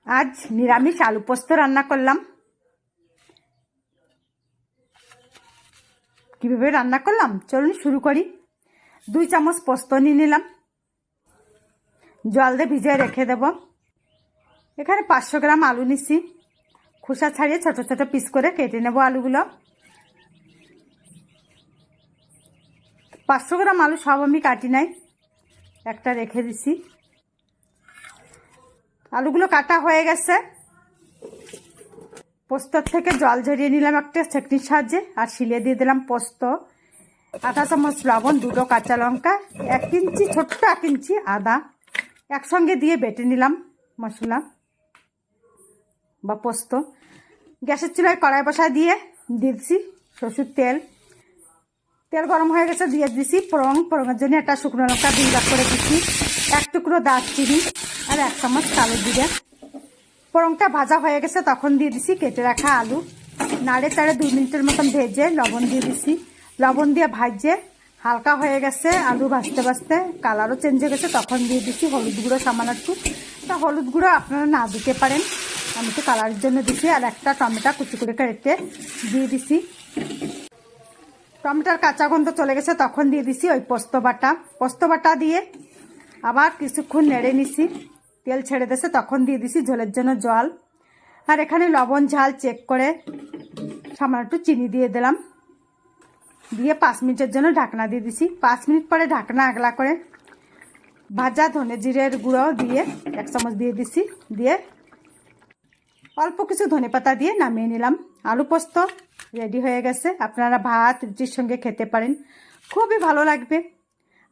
আজ নিরামিষ আলু পোস্ত রান্না করলাম। কিভাবে রান্না করলাম চলুন শুরু করি। 2 চামচ পোস্ত নিয়ে নিলাম, জল দিয়ে ভিজিয়ে রেখে দেব। এখানে 500 গ্রাম আলু নিচ্ছি, খোসা ছাড়িয়ে ছোট ছোট পিস করে কেটে নেব আলুগুলো। 500 গ্রাম আলু সব আমি কাটি নাই, একটা রেখে দিছি। আলুগুলো কাটা হয়ে গেছে, পোস্তর থেকে জল ঝরিয়ে নিলাম একটা ছাঁকনির সাহায্যে, আর শিলে দিয়ে দিলাম পোস্ত, 1/2 চামচ লবণ, 2টো কাঁচা লঙ্কা, 1 ইঞ্চি ছোট্ট 1 ইঞ্চি আদা একসঙ্গে দিয়ে বেটে নিলাম মশলা বা পোস্ত। গ্যাসের চুলায় কড়াই বসায় দিয়ে দিচ্ছি সরষের তেল। তেল গরম হয়ে গেছে, দিয়ে দিছি ফোড়নের জন্য একটা শুকনো লঙ্কা 2 ভাগ করে দিচ্ছি, 1 টুকরো দারচিনি আর 1 চামচ কালো জিরে। ফোড়নটা ভাজা হয়ে গেছে, তখন দিয়ে দিছি কেটে রাখা আলু। নাড়ে চাড়ে 2 মিনিটের মতন ভেজে লবণ দিয়ে দিছি। লবণ দিয়ে ভাজে হালকা হয়ে গেছে, আলু ভাজতে ভাজতে কালারও চেঞ্জ হয়ে গেছে, তখন দিয়ে দিছি হলুদ গুঁড়ো সামান্য একটু। তা হলুদ গুঁড়ো আপনারা না দিতে পারেন, আমি তো কালারের জন্য দিছি। আর একটা টমেটো কুচি করে কেটে দিয়ে দিছি। টমেটোর কাঁচা গন্ধ চলে গেছে, তখন দিয়ে দিছি ওই পোস্ত বাটা দিয়ে আবার কিছুক্ষণ নেড়ে নিছি। তেল ছেড়ে দিয়েছে, তখন দিয়ে দিছি ঝোলের জন্য জল। আর এখানে লবণ ঝাল চেক করে সামান্য একটু চিনি দিয়ে দিলাম, দিয়ে 5 মিনিটের জন্য ঢাকনা দিয়ে দিছি। 5 মিনিট পরে ঢাকনা আগলা করে ভাজা ধনে জিরের গুঁড়ো দিয়ে 1 চামচ দিয়ে দিছি, দিয়ে অল্প কিছু ধনেপাতা দিয়ে নামিয়ে নিলাম। আলু পোস্ত রেডি হয়ে গেছে। আপনারা ভাত রুটির সঙ্গে খেতে পারেন, খুবই ভালো লাগবে।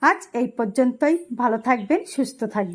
আজ এই পর্যন্তই, ভালো থাকবেন, সুস্থ থাকবেন।